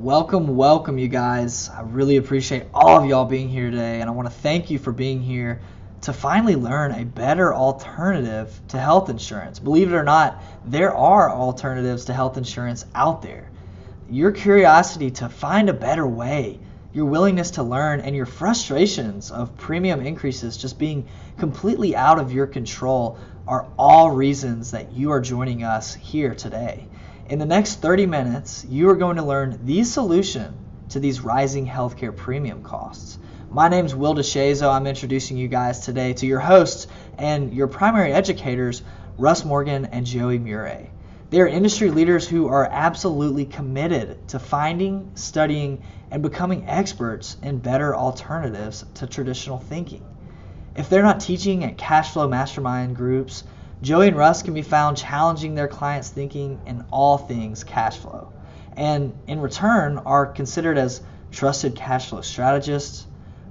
Welcome, you guys. I really appreciate all of y'all being here today, and I want to thank you for being here to finally learn a better alternative to health insurance. Believe it or not, there are alternatives to health insurance out there. Your curiosity to find a better way, your willingness to learn, and your frustrations of premium increases just being completely out of your control are all reasons that you are joining us here today. In the next 30 minutes, you are going to learn the solution to these rising healthcare premium costs. My name is Will DeShazo. I'm introducing you guys today to your hosts and your primary educators, Russ Morgan and Joey Murray. They are industry leaders who are absolutely committed to finding, studying, and becoming experts in better alternatives to traditional thinking. If they're not teaching at cash flow mastermind groups, Joey and Russ can be found challenging their clients' thinking in all things cash flow, and in return are considered as trusted cash flow strategists,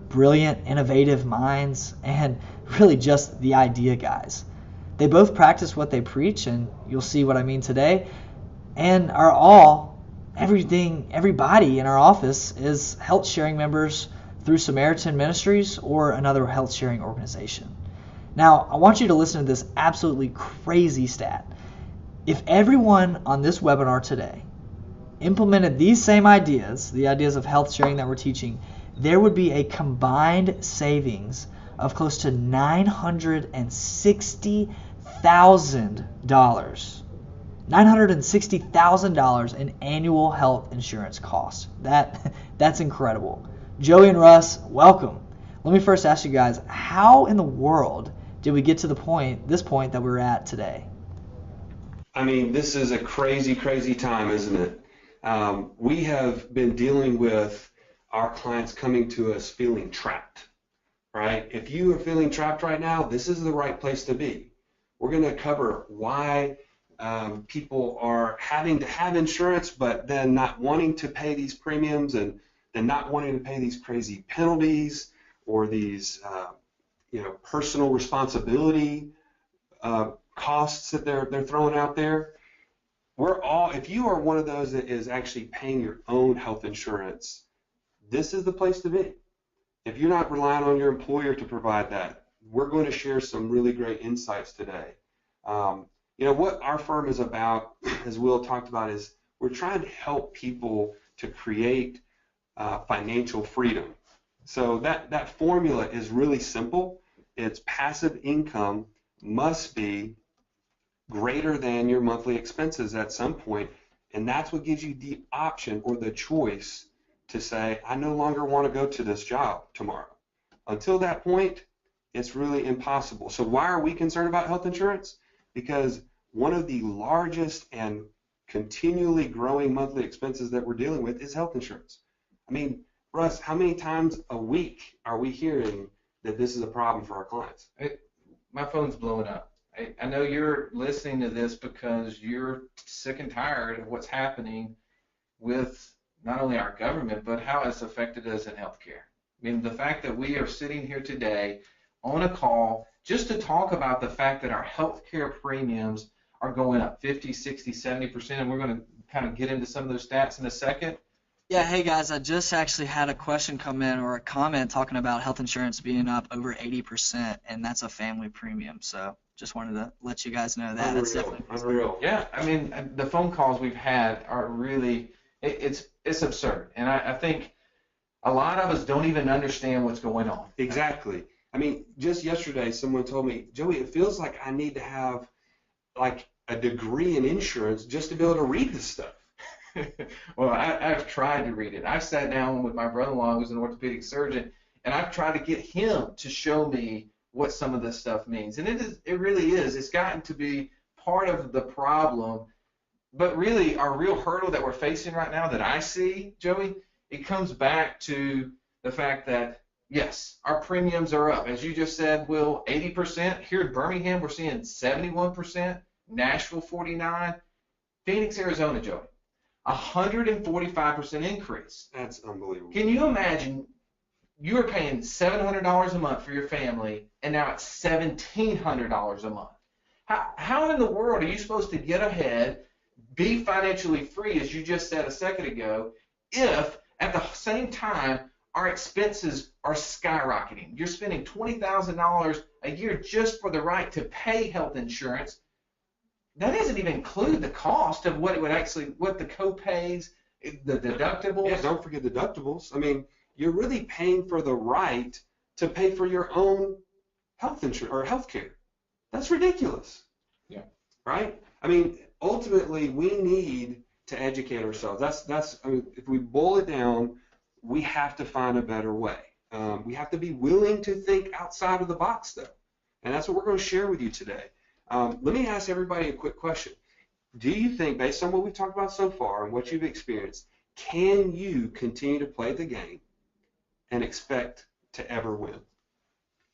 brilliant, innovative minds, and really just the idea guys. They both practice what they preach, and you'll see what I mean today, and everybody in our office is health sharing members through Samaritan Ministries or another health sharing organization. Now, I want you to listen to this absolutely crazy stat. If everyone on this webinar today implemented these same ideas, the ideas of health sharing that we're teaching, there would be a combined savings of close to $960,000. $960,000 in annual health insurance costs. That's incredible. Joey and Russ, welcome. Let me first ask you guys, how in the world did we get to this point that we're at today? I mean, this is a crazy, crazy time, isn't it? We have been dealing with our clients coming to us feeling trapped, right? If you are feeling trapped right now, this is the right place to be. We're going to cover why people are having to have insurance, but then not wanting to pay these premiums and then not wanting to pay these crazy penalties or these personal responsibility costs that they're throwing out there. If you are one of those that is actually paying your own health insurance, this is the place to be. If you're not relying on your employer to provide that, we're going to share some really great insights today. What our firm is about, as Will talked about, is we're trying to help people to create financial freedom. So that formula is really simple. It's passive income must be greater than your monthly expenses at some point, and that's what gives you the option or the choice to say, I no longer want to go to this job tomorrow. Until that point, it's really impossible. So why are we concerned about health insurance? Because one of the largest and continually growing monthly expenses that we're dealing with is health insurance. I mean, Russ, how many times a week are we hearing that this is a problem for our clients? My phone's blowing up. I know you're listening to this because you're sick and tired of what's happening with not only our government, but how it's affected us in healthcare. I mean, the fact that we are sitting here today on a call just to talk about the fact that our healthcare premiums are going up 50, 60, 70%, and we're going to kind of get into some of those stats in a second. Yeah, hey guys, I just actually had a question come in or a comment talking about health insurance being up over 80%, and that's a family premium. So just wanted to let you guys know that. That's definitely Unreal. Yeah, I mean, the phone calls we've had are really, it's absurd. And I think a lot of us don't even understand what's going on. Exactly. I mean, just yesterday someone told me, Joey, it feels like I need to have like a degree in insurance just to be able to read this stuff. Well, I've tried to read it. I've sat down with my brother-in-law, who's an orthopedic surgeon, and I've tried to get him to show me what some of this stuff means. And it really is. It's gotten to be part of the problem. But really, our real hurdle that we're facing right now that I see, Joey, it comes back to the fact that, yes, our premiums are up. As you just said, Will, 80%. Here in Birmingham, we're seeing 71%. Nashville, 49%. Phoenix, Arizona, Joey, 145% increase. That's unbelievable. Can you imagine you were paying $700 a month for your family, and now it's $1,700 a month? How in the world are you supposed to get ahead, be financially free, as you just said a second ago, if at the same time our expenses are skyrocketing. You're spending $20,000 a year just for the right to pay health insurance. That doesn't even include the cost of what it would actually, what the co-pays, the deductibles. Yeah, don't forget deductibles. I mean, you're really paying for the right to pay for your own health insurance or health care. That's ridiculous. Yeah. Right? I mean, ultimately, we need to educate ourselves. I mean, if we boil it down, we have to find a better way. We have to be willing to think outside of the box, though. And that's what we're going to share with you today. Let me ask everybody a quick question. Do you think, based on what we've talked about so far and what you've experienced, can you continue to play the game and expect to ever win?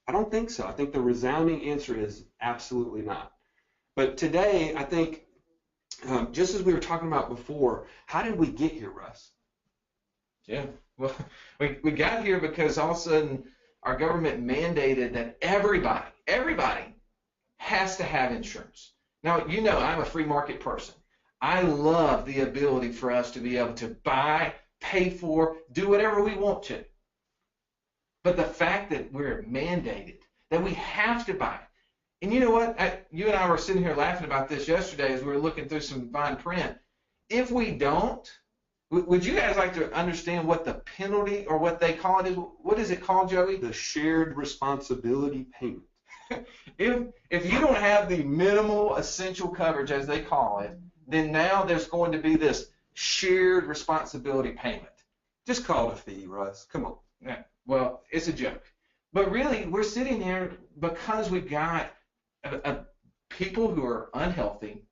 I don't think so. I think the resounding answer is absolutely not. But today, I think, just as we were talking about before, how did we get here, Russ? Yeah, well, we got here because all of a sudden our government mandated that everybody has to have insurance. Now, you know, I'm a free market person. I love the ability for us to be able to buy, pay for, do whatever we want to. But the fact that we're mandated, that we have to buy. And you know what? You and I were sitting here laughing about this yesterday as we were looking through some fine print. If we don't, would you guys like to understand what the penalty or what they call it is? What is it called, Joey? The shared responsibility payment. If you don't have the minimal essential coverage, as they call it, then now there's going to be this shared responsibility payment. Just call it a fee, Russ. Come on. Yeah, well, it's a joke. But really, we're sitting here because we've got people who are unhealthy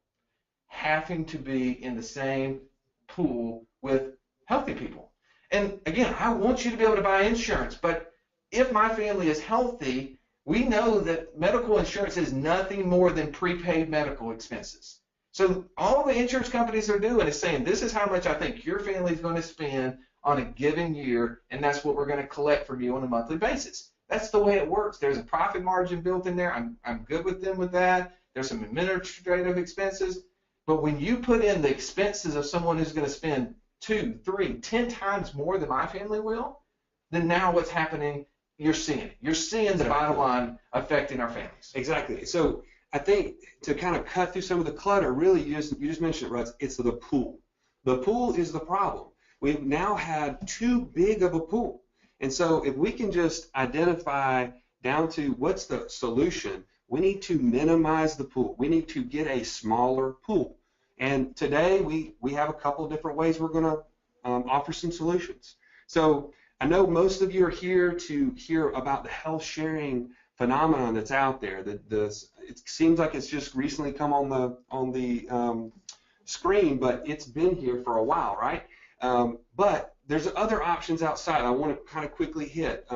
having to be in the same pool with healthy people. And again, I want you to be able to buy insurance, but if my family is healthy, we know that medical insurance is nothing more than prepaid medical expenses. So all the insurance companies are doing is saying, this is how much I think your family is going to spend on a given year, and that's what we're going to collect from you on a monthly basis. That's the way it works. There's a profit margin built in there. I'm good with them with that. There's some administrative expenses. But when you put in the expenses of someone who's going to spend 2, 3, 10 times more than my family will, then now what's happening, you're seeing it. You're seeing the bottom line affecting our families. Exactly. So I think to kind of cut through some of the clutter, really, you just mentioned it, Russ, it's the pool. The pool is the problem. We've now had too big of a pool. And so if we can just identify down to what's the solution, we need to minimize the pool. We need to get a smaller pool. And today we have a couple of different ways we're going to offer some solutions. So I know most of you are here to hear about the health sharing phenomenon that's out there. It seems like it's just recently come on the screen, but it's been here for a while, right? But there's other options outside. I want to kind of quickly hit.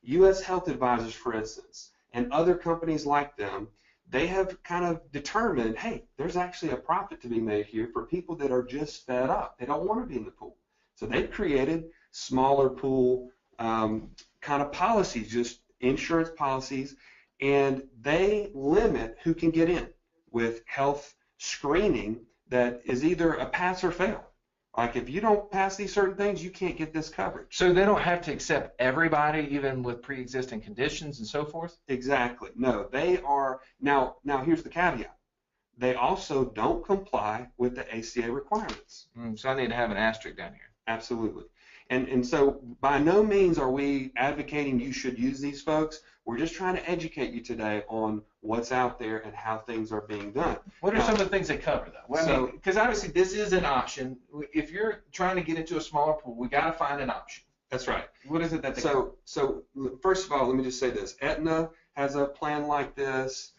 U.S. Health Advisors, for instance, and other companies like them, they have kind of determined, hey, there's actually a profit to be made here for people that are just fed up. They don't want to be in the pool. So they've created smaller pool kind of policies, just insurance policies, and they limit who can get in with health screening that is either a pass or fail. Like if you don't pass these certain things, you can't get this coverage. So they don't have to accept everybody, even with pre-existing conditions and so forth? Exactly. No, they are. Now here's the caveat. They also don't comply with the ACA requirements. So I need to have an asterisk down here. Absolutely. And so by no means are we advocating you should use these folks. We're just trying to educate you today on what's out there and how things are being done. What are some of the things they cover, though? Well, because obviously this is an option. If you're trying to get into a smaller pool, we got to find an option. That's right. What is it that they cover? So first of all, let me just say this. Aetna has a plan like this.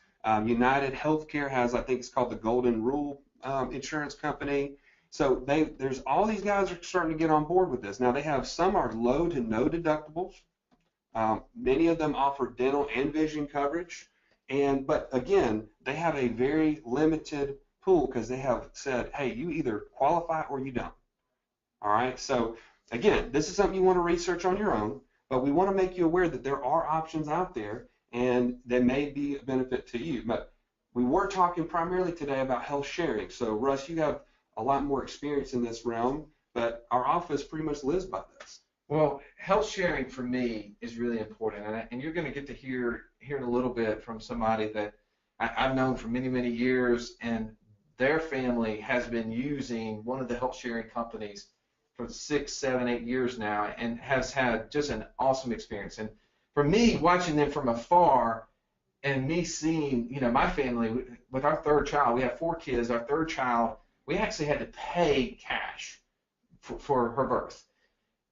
United Healthcare has, I think it's called the Golden Rule Insurance Company. So there's all these guys are starting to get on board with this. Now they have some are low to no deductibles. Many of them offer dental and vision coverage. But again, they have a very limited pool because they have said, hey, you either qualify or you don't. All right. So again, this is something you want to research on your own, but we want to make you aware that there are options out there and they may be a benefit to you. But we were talking primarily today about health sharing. So Russ, you have a lot more experience in this realm. but our office pretty much lives by this. Well, health sharing for me is really important, and you're going to get to hear in a little bit from somebody that I've known for many, many years, and their family has been using one of the health sharing companies for 6, 7, 8 years now, and has had just an awesome experience. And for me, watching them from afar, and me seeing, my family with our third child, we have 4 kids. Our third child, we actually had to pay cash for her birth.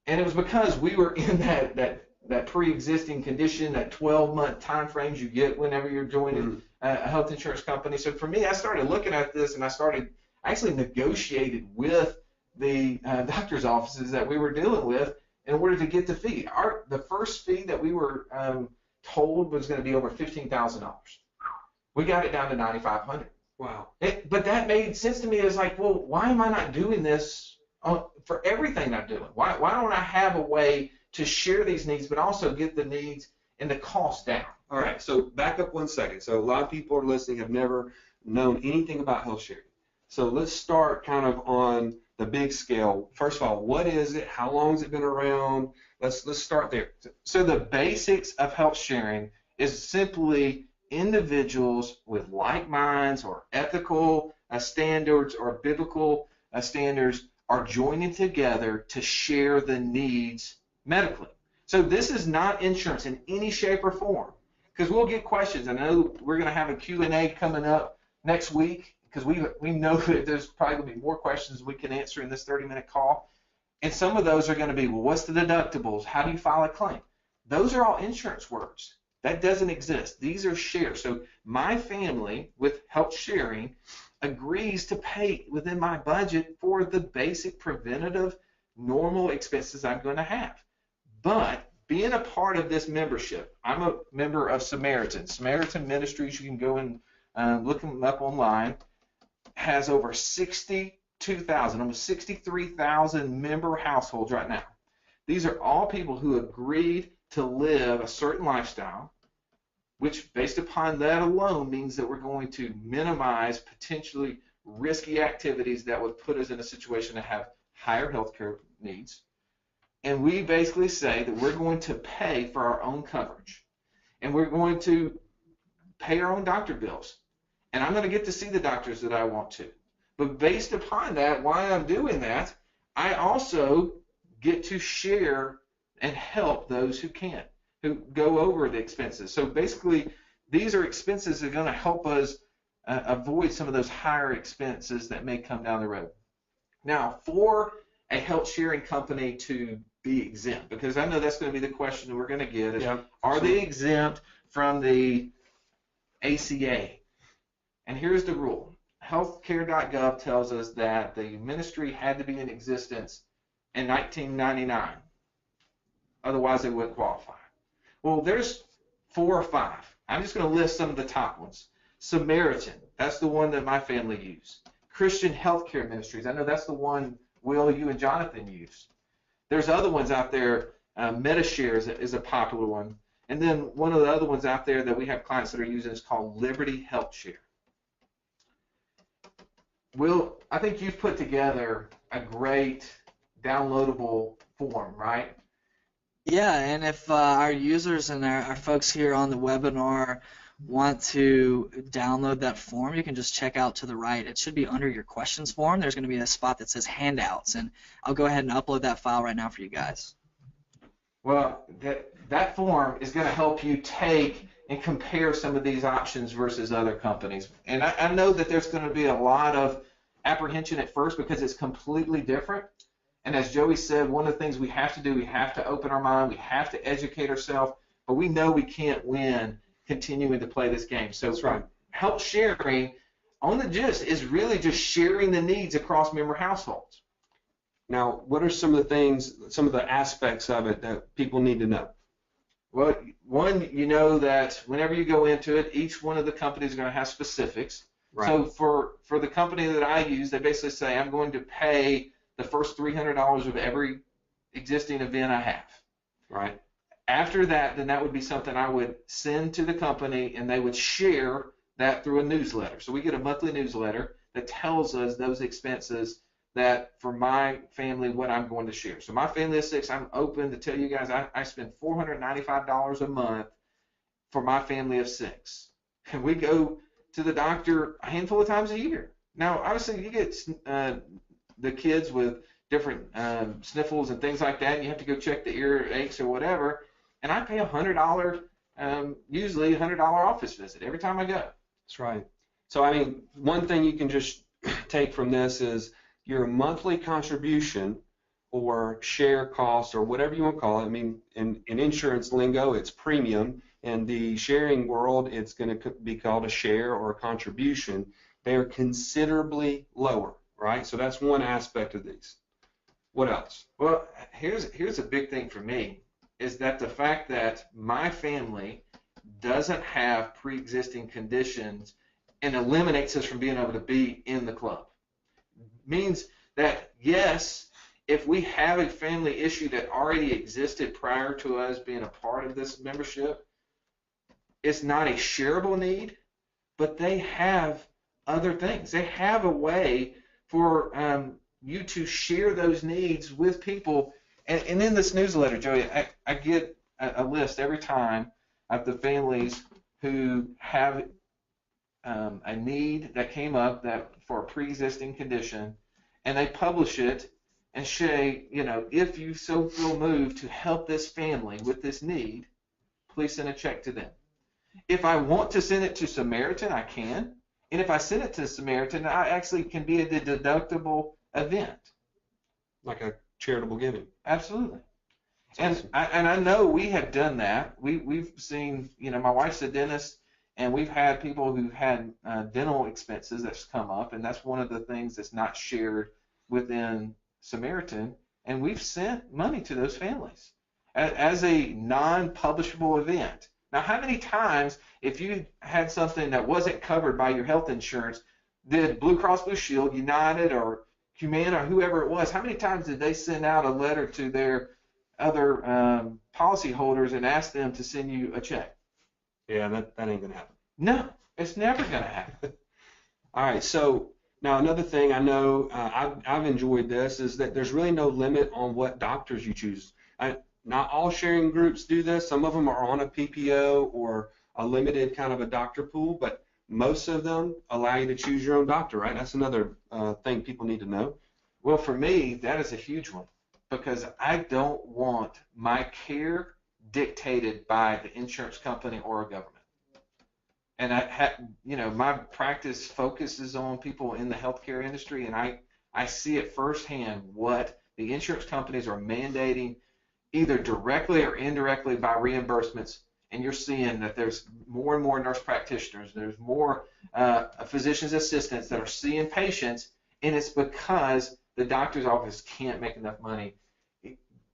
And it was because we were in that pre-existing condition, that 12-month time frames you get whenever you're joining a health insurance company. So for me, I started looking at this, and I actually negotiated with the doctor's offices that we were dealing with in order to get the fee. The first fee that we were told was going to be over $15,000. We got it down to $9,500. Wow. But that made sense to me. It's like, well, why am I not doing this for everything I'm doing? Why don't I have a way to share these needs, but also get the needs and the cost down? All right, so back up 1 second. So a lot of people are listening have never known anything about health sharing. So let's start kind of on the big scale. First of all, what is it? How long has it been around? Let's start there. So the basics of health sharing is simply individuals with like minds or ethical standards or biblical standards are joining together to share the needs medically. So this is not insurance in any shape or form, because we'll get questions. I know we're going to have a Q&A coming up next week, because we know that there's probably going to be more questions we can answer in this 30-minute call. And some of those are going to be, well, what's the deductibles? How do you file a claim? Those are all insurance words. That doesn't exist. These are shared. So my family, with health sharing, agrees to pay within my budget for the basic preventative normal expenses I'm going to have. But being a part of this membership, I'm a member of Samaritan Ministries. You can go and look them up online. Has over 62,000, almost 63,000 member households right now. These are all people who agreed to live a certain lifestyle, which based upon that alone means that we're going to minimize potentially risky activities that would put us in a situation to have higher healthcare needs. And we basically say that we're going to pay for our own coverage, and we're going to pay our own doctor bills. And I'm going to get to see the doctors that I want to. But based upon that, while I'm doing that, I also get to share and help those who can't, who go over the expenses. So basically, these are expenses that are going to help us avoid some of those higher expenses that may come down the road. Now, for a health sharing company to be exempt, because I know that's going to be the question that we're going to get, is, are they exempt from the ACA? And here's the rule. Healthcare.gov tells us that the ministry had to be in existence in 1999. Otherwise, they wouldn't qualify. Well, there's 4 or 5. I'm just going to list some of the top ones. Samaritan, that's the one that my family used. Christian Healthcare Ministries, I know that's the one Will, you, and Jonathan use. There's other ones out there. MediShare is a popular one. And then one of the other ones out there that we have clients that are using is called Liberty Health Share. Will, I think you've put together a great downloadable form, right? Yeah, and if our users and our folks here on the webinar want to download that form, you can just check out to the right. It should be under your questions form. There's going to be a spot that says handouts, and I'll go ahead and upload that file right now for you guys. Well, that form is going to help you take and compare some of these options versus other companies. And I know that there's going to be a lot of apprehension at first because it's completely different. And as Joey said, one of the things we have to do, we have to open our mind, we have to educate ourselves, but we know we can't win continuing to play this game. So that's right. Health sharing on the gist is really just sharing the needs across member households. Now, what are some of the things, some of the aspects of it that people need to know? Well, one, you know that whenever you go into it, each one of the companies is going to have specifics. Right. So for the company that I use, they basically say I'm going to pay the first $300 of every existing event I have. Right. After that, then that would be something I would send to the company, and they would share that through a newsletter. So we get a monthly newsletter that tells us those expenses that for my family, what I'm going to share. So my family of 6, I'm open to tell you guys I spend $495 a month for my family of 6. And we go to the doctor a handful of times a year. Now, obviously, you get the kids with different sniffles and things like that, and you have to go check the ear aches or whatever. And I pay $100, usually $100 office visit every time I go. That's right. So, I mean, one thing you can just take from this is your monthly contribution or share cost or whatever you want to call it. I mean, in insurance lingo, it's premium. In the sharing world, it's going to be called a share or a contribution. They are considerably lower, right? So that's one aspect of these. What else? Well, here's a big thing for me, is that the fact that my family doesn't have pre-existing conditions and eliminates us from being able to be in the club. Means that, yes, if we have a family issue that already existed prior to us being a part of this membership, it's not a shareable need, but they have other things. They have a way for you to share those needs with people. And in this newsletter, Joey, I get a list every time of the families who have a need that came up that for a pre-existing condition, and they publish it and say, if you so feel moved to help this family with this need, please send a check to them. If I want to send it to Samaritan, I can. And if I send it to Samaritan, I actually can be a deductible event. Like a charitable giving. Absolutely. That's And awesome. I know we have done that. We've seen, my wife's a dentist, and we've had people who've had dental expenses that's come up, and that's one of the things that's not shared within Samaritan. And we've sent money to those families as a non-publishable event. Now, how many times, if you had something that wasn't covered by your health insurance, did Blue Cross Blue Shield, United, or Humana, or whoever it was, how many times did they send out a letter to their other policy holders and ask them to send you a check? Yeah, that ain't going to happen. No, it's never going to happen. All right, so now another thing I know I've enjoyed this is that there's really no limit on what doctors you choose. Not all sharing groups do this. Some of them are on a PPO or a limited kind of a doctor pool, but most of them allow you to choose your own doctor, right? That's another thing people need to know. Well, for me, that is a huge one, because I don't want my care dictated by the insurance company or a government. And my practice focuses on people in the healthcare industry, and I see it firsthand what the insurance companies are mandating, either directly or indirectly by reimbursements. And you're seeing that there's more and more nurse practitioners, there's more physician's assistants that are seeing patients, and it's because the doctor's office can't make enough money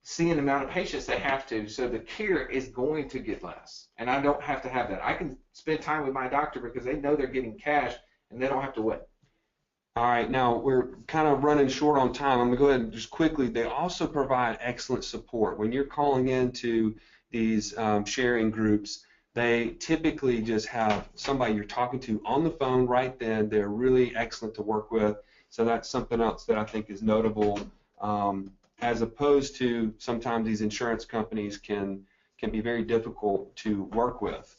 seeing the amount of patients they have to, so the care is going to get less. And I don't have to have that. I can spend time with my doctor because they know they're getting cash and they don't have to wait. All right, now we're kind of running short on time. I'm going to go ahead and just quickly, they also provide excellent support. When you're calling into these sharing groups, they typically just have somebody you're talking to on the phone right then. They're really excellent to work with. So that's something else that I think is notable, as opposed to sometimes these insurance companies can be very difficult to work with.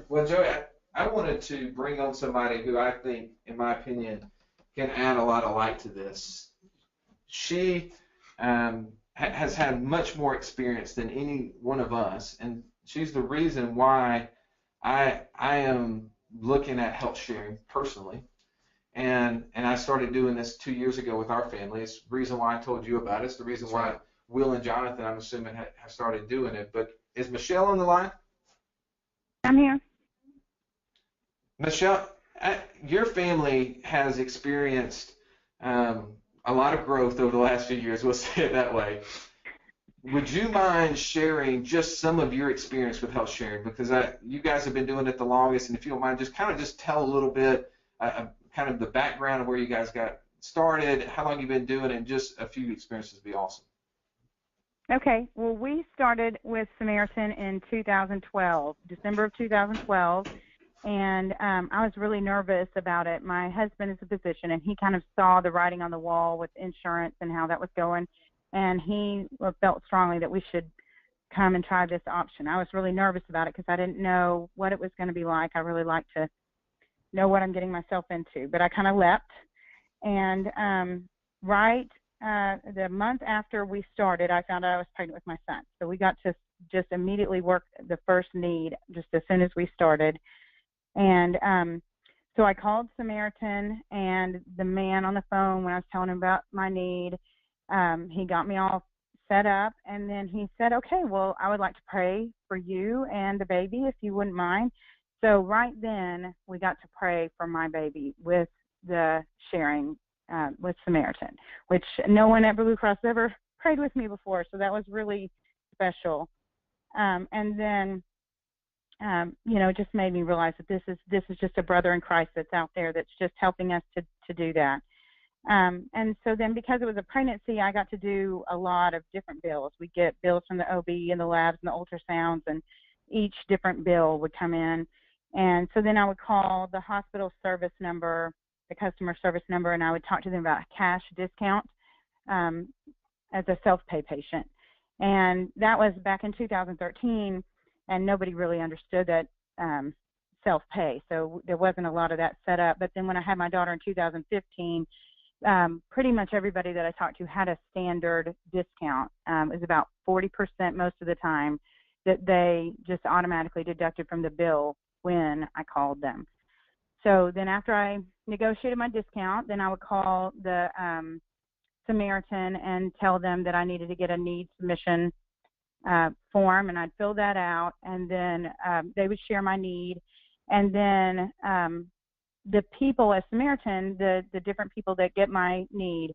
Well, Joey, I wanted to bring on somebody who I think, in my opinion, can add a lot of light to this. She has had much more experience than any one of us, and she's the reason why I am looking at health sharing personally. And I started doing this 2 years ago with our family. It's the reason why I told you about it. It's the reason why Will and Jonathan, I'm assuming, have started doing it. But is Michelle on the line? I'm here. Michelle, your family has experienced a lot of growth over the last few years. We'll say it that way. Would you mind sharing just some of your experience with health sharing? Because you guys have been doing it the longest, and if you don't mind, just tell a little bit kind of the background of where you guys got started, how long you've been doing it, and just a few experiences would be awesome. Okay. Well, we started with Samaritan in 2012, December of 2012, And I was really nervous about it. My husband is a physician, and he kind of saw the writing on the wall with insurance and how that was going, and he felt strongly that we should come and try this option. I was really nervous about it because I didn't know what it was going to be like. I really like to know what I'm getting myself into, but I kind of leapt. And the month after we started, I found out I was pregnant with my son. So we got to just immediately work the first need just as soon as we started. And so I called Samaritan, and the man on the phone, when I was telling him about my need, he got me all set up, and then he said, okay, well, I would like to pray for you and the baby if you wouldn't mind. So right then we got to pray for my baby with the sharing with Samaritan, which no one at Blue Cross ever prayed with me before, so that was really special. And then it just made me realize that this is just a brother in Christ that's out there that's just helping us to do that. And so then, because it was a pregnancy, I got to do a lot of different bills. We get bills from the OB and the labs and the ultrasounds, and each different bill would come in. And so then I would call the hospital service number, the customer service number, and I would talk to them about a cash discount as a self-pay patient. And that was back in 2013, and nobody really understood that self-pay. So there wasn't a lot of that set up. But then when I had my daughter in 2015, pretty much everybody that I talked to had a standard discount. It was about 40% most of the time that they just automatically deducted from the bill when I called them. So then after I negotiated my discount, then I would call the Samaritan and tell them that I needed to get a need submission form, and I'd fill that out, and then they would share my need. And then the people at Samaritan, the different people that get my need,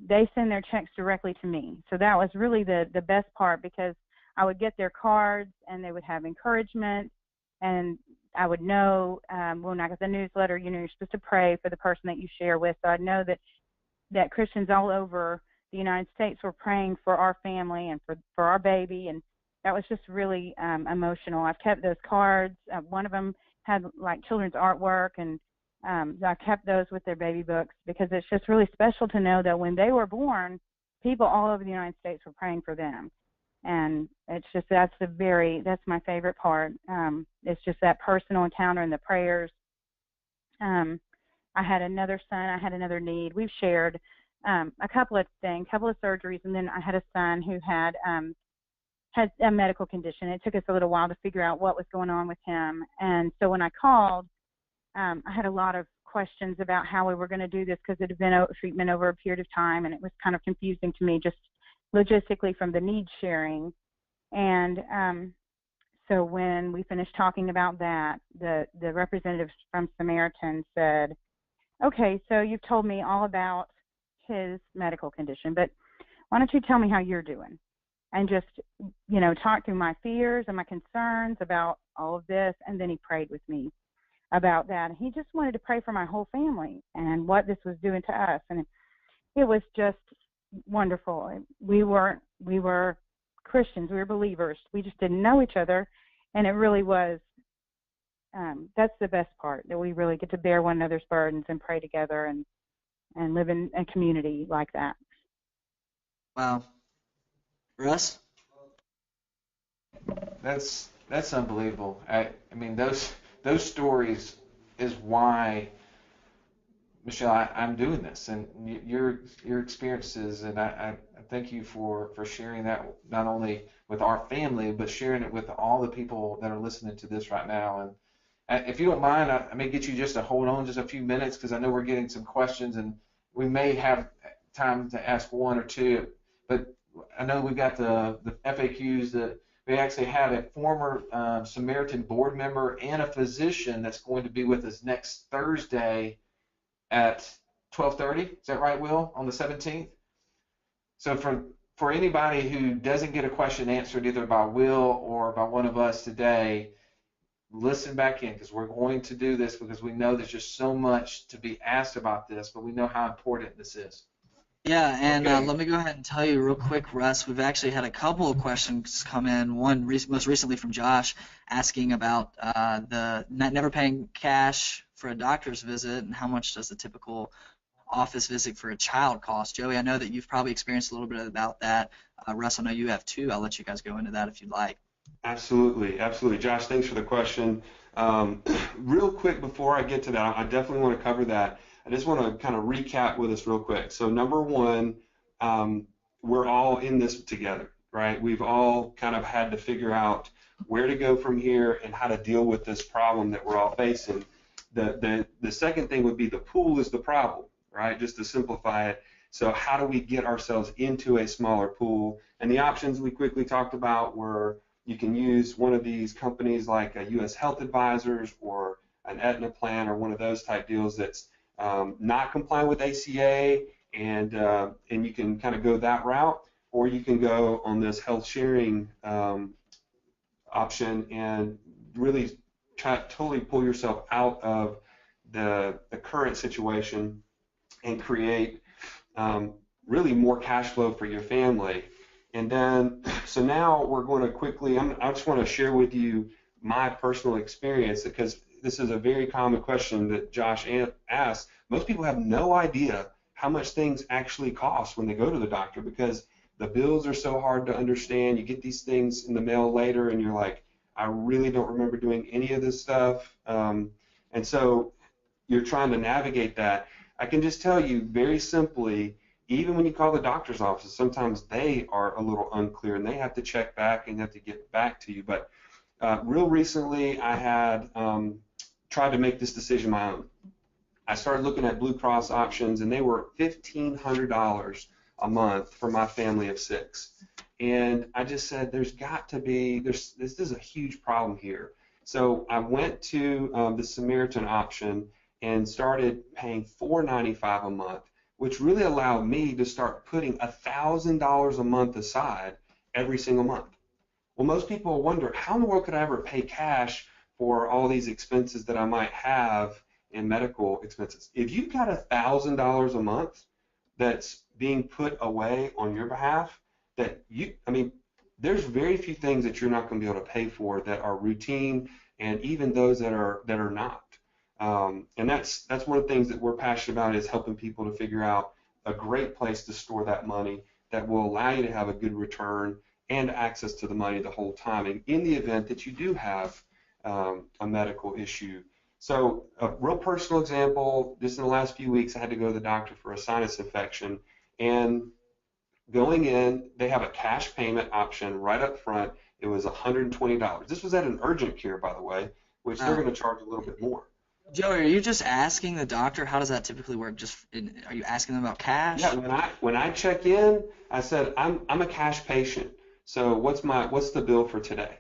they send their checks directly to me. So that was really the best part, because I would get their cards and they would have encouragement, and I would know when I got the newsletter, you're supposed to pray for the person that you share with. So I'd know that Christians all over the United States were praying for our family and for our baby, and that was just really emotional. I've kept those cards. One of them had like children's artwork, and I kept those with their baby books, because it's just really special to know that when they were born, people all over the United States were praying for them. And it's just, that's my favorite part. It's just that personal encounter and the prayers. I had another son, I had another need. We've shared a couple of surgeries, and then I had a son who had a medical condition. It took us a little while to figure out what was going on with him. And so when I called, I had a lot of questions about how we were going to do this, because it had been a treatment over a period of time, and it was kind of confusing to me just logistically from the need sharing. And so when we finished talking about that, the representative from Samaritan said, okay, so you've told me all about his medical condition, but why don't you tell me how you're doing? And just, talk through my fears and my concerns about all of this. And then he prayed with me about that. And he just wanted to pray for my whole family and what this was doing to us. And it was just wonderful. We were Christians. We were believers. We just didn't know each other. And it really was, that's the best part, that we really get to bear one another's burdens and pray together and live in a community like that. Wow. Russ? That's unbelievable. I mean, those stories is why, Michelle, I'm doing this, and your experiences, and I thank you for sharing that, not only with our family, but sharing it with all the people that are listening to this right now. And if you don't mind, I may get you just to hold on just a few minutes, because I know we're getting some questions, and we may have time to ask one or two. But I know we've got the FAQs that we actually have a former Samaritan board member and a physician that's going to be with us next Thursday at 12:30. Is that right, Will? On the 17th? So for anybody who doesn't get a question answered either by Will or by one of us today, listen back in, because we're going to do this, because we know there's just so much to be asked about this, but we know how important this is. Yeah, and Okay. let me go ahead and tell you real quick, Russ. We've actually had a couple of questions come in. One most recently from Josh asking about the never paying cash for a doctor's visit and how much does a typical office visit for a child cost. Joey, I know that you've probably experienced a little bit about that. Russ, I know you have too. I'll let you guys go into that if you'd like. Absolutely, absolutely. Josh, thanks for the question. Um, Real quick before I get to that, I definitely want to cover that. I just want to kind of recap with us real quick. So number one, um, we're all in this together, right? We've all kind of had to figure out where to go from here and how to deal with this problem that we're all facing. The second thing would be the pool is the problem, right? Just to simplify it. So how do we get ourselves into a smaller pool? And the options we quickly talked about were you can use one of these companies like a US Health Advisors or an Aetna plan or one of those type deals that's not compliant with ACA, and you can kind of go that route, or you can go on this health sharing option and really try to totally pull yourself out of the current situation and create really more cash flow for your family. And then, so now we're going to quickly, I just want to share with you my personal experience because this is a very common question that Josh asked. Most people have no idea how much things actually cost when they go to the doctor because the bills are so hard to understand. You get these things in the mail later and you're like, I really don't remember doing any of this stuff. And so you're trying to navigate that. I can just tell you very simply, even when you call the doctor's office, sometimes they are a little unclear and they have to check back and have to get back to you. But real recently, I had tried to make this decision my own. I started looking at Blue Cross options, and they were $1,500 a month for my family of six. And I just said, there's got to be, this is a huge problem here. So I went to the Samaritan option and started paying $4.95 a month, which really allowed me to start putting $1,000 a month aside every single month. Well, most people wonder, how in the world could I ever pay cash for all these expenses that I might have in medical expenses? If you've got $1,000 a month that's being put away on your behalf, I mean, there's very few things that you're not going to be able to pay for that are routine, and even those that are not. And that's one of the things that we're passionate about is helping people to figure out a great place to store that money that will allow you to have a good return and access to the money the whole time. And in the event that you do have a medical issue. So a real personal example, just in the last few weeks, I had to go to the doctor for a sinus infection. And going in, they have a cash payment option right up front. It was $120. This was at an urgent care, by the way, which they're going to charge a little bit more. Joey, are you just asking the doctor? How does that typically work? Are you asking them about cash? Yeah, when I check in, I said I'm a cash patient. So what's the bill for today?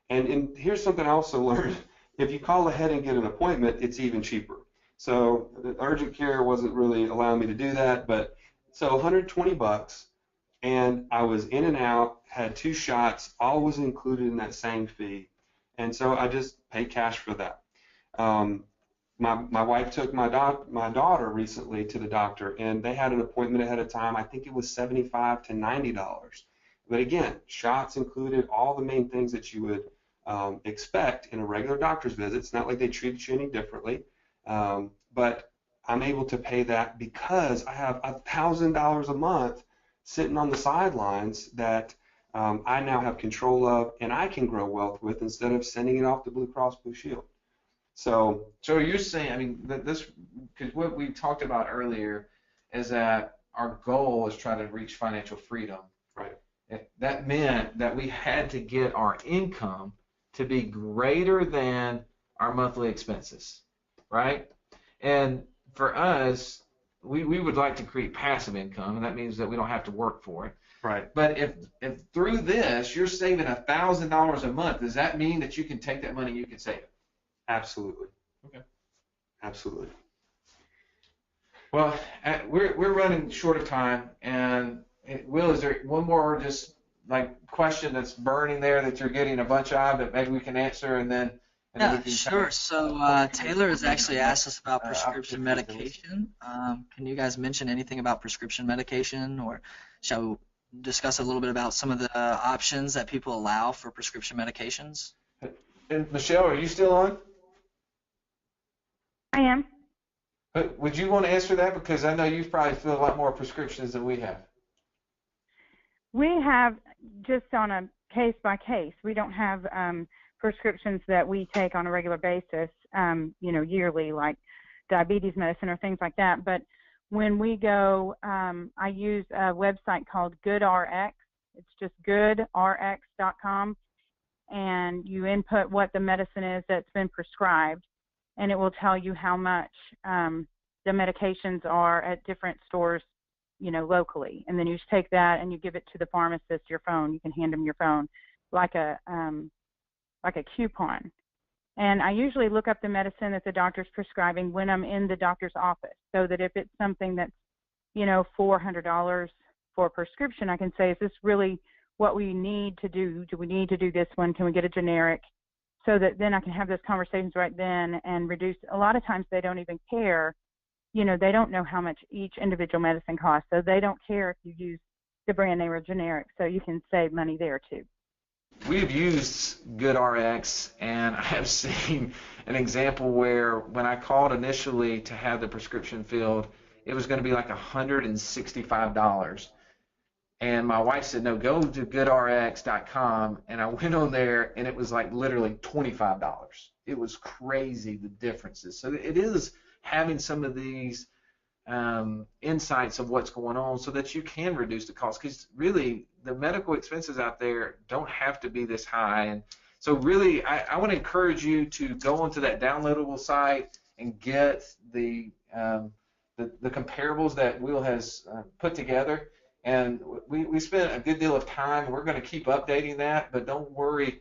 And here's something I also learned. If you call ahead and get an appointment, it's even cheaper. So the urgent care wasn't really allowing me to do that, but so $120, and I was in and out, had two shots, all was included in that same fee, and so I just paid cash for that. Um, my wife took my daughter recently to the doctor, and they had an appointment ahead of time. I think it was $75 to $90. But again, shots included, all the main things that you would expect in a regular doctor's visit. It's not like they treated you any differently, but I'm able to pay that because I have $1,000 a month sitting on the sidelines that I now have control of, and I can grow wealth with instead of sending it off to Blue Cross Blue Shield. So you're saying, I mean, this, because what we talked about earlier is that our goal is trying to reach financial freedom. right. That meant that we had to get our income to be greater than our monthly expenses, right? And for us, we would like to create passive income, and that means that we don't have to work for it. Right. But if through this you're saving $1,000 a month, does that mean that you can take that money and you can save it? Absolutely. Okay. Absolutely. Well, we're running short of time, and Will, is there one more just like question that's burning there that you're getting a bunch of that maybe we can answer, and then and then we Yeah, can kind sure. of So Taylor has actually asked us about prescription opportunity to listen. medication. Can you guys mention anything about prescription medication, or shall we discuss a little bit about some of the options that people allow for prescription medications? And Michelle, are you still on? I am. Would you want to answer that? Because I know you've probably filled a lot more prescriptions than we have. We have just on a case by case. We don't have prescriptions that we take on a regular basis, yearly, like diabetes medicine or things like that. But when we go, I use a website called GoodRx. It's just goodrx.com, and you input what the medicine is that's been prescribed, and it will tell you how much the medications are at different stores, locally. And then you just take that and you give it to the pharmacist, your phone. You can hand them your phone like a coupon. And I usually look up the medicine that the doctor's prescribing when I'm in the doctor's office, so that if it's something that's, $400 for a prescription, I can say, is this really what we need to do? Do we need to do this one? Can we get a generic? So that then I can have those conversations right then and reduce. A lot of times they don't even care. They don't know how much each individual medicine costs, so they don't care if you use the brand name or generic, so you can save money there too. We've used GoodRx, and I have seen an example where when I called initially to have the prescription filled, it was going to be like $165. And my wife said, no, go to goodrx.com. And I went on there, and it was like literally $25. It was crazy, the differences. So it is having some of these insights of what's going on so that you can reduce the cost, because really the medical expenses out there don't have to be this high. And so really I want to encourage you to go onto that downloadable site and get the comparables that Will has put together. And we spent a good deal of time. We're going to keep updating that, but don't worry.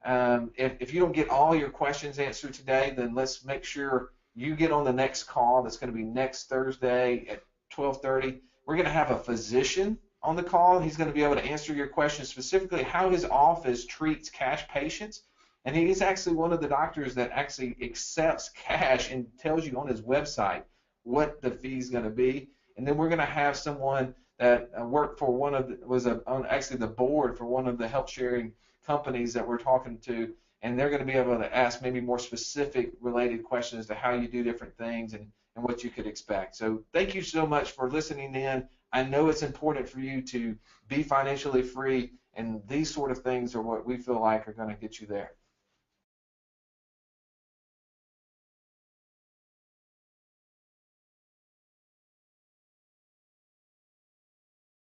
If you don't get all your questions answered today, then let's make sure you get on the next call. That's going to be next Thursday at 12:30. We're going to have a physician on the call. He's going to be able to answer your questions, specifically how his office treats cash patients. And he's actually one of the doctors that actually accepts cash and tells you on his website what the fee is going to be. And then we're going to have someone that worked for on actually the board for one of the health sharing companies that we're talking to, and they're going to be able to ask maybe more specific related questions to how you do different things and what you could expect. So thank you so much for listening in. I know it's important for you to be financially free, and these sort of things are what we feel like are going to get you there.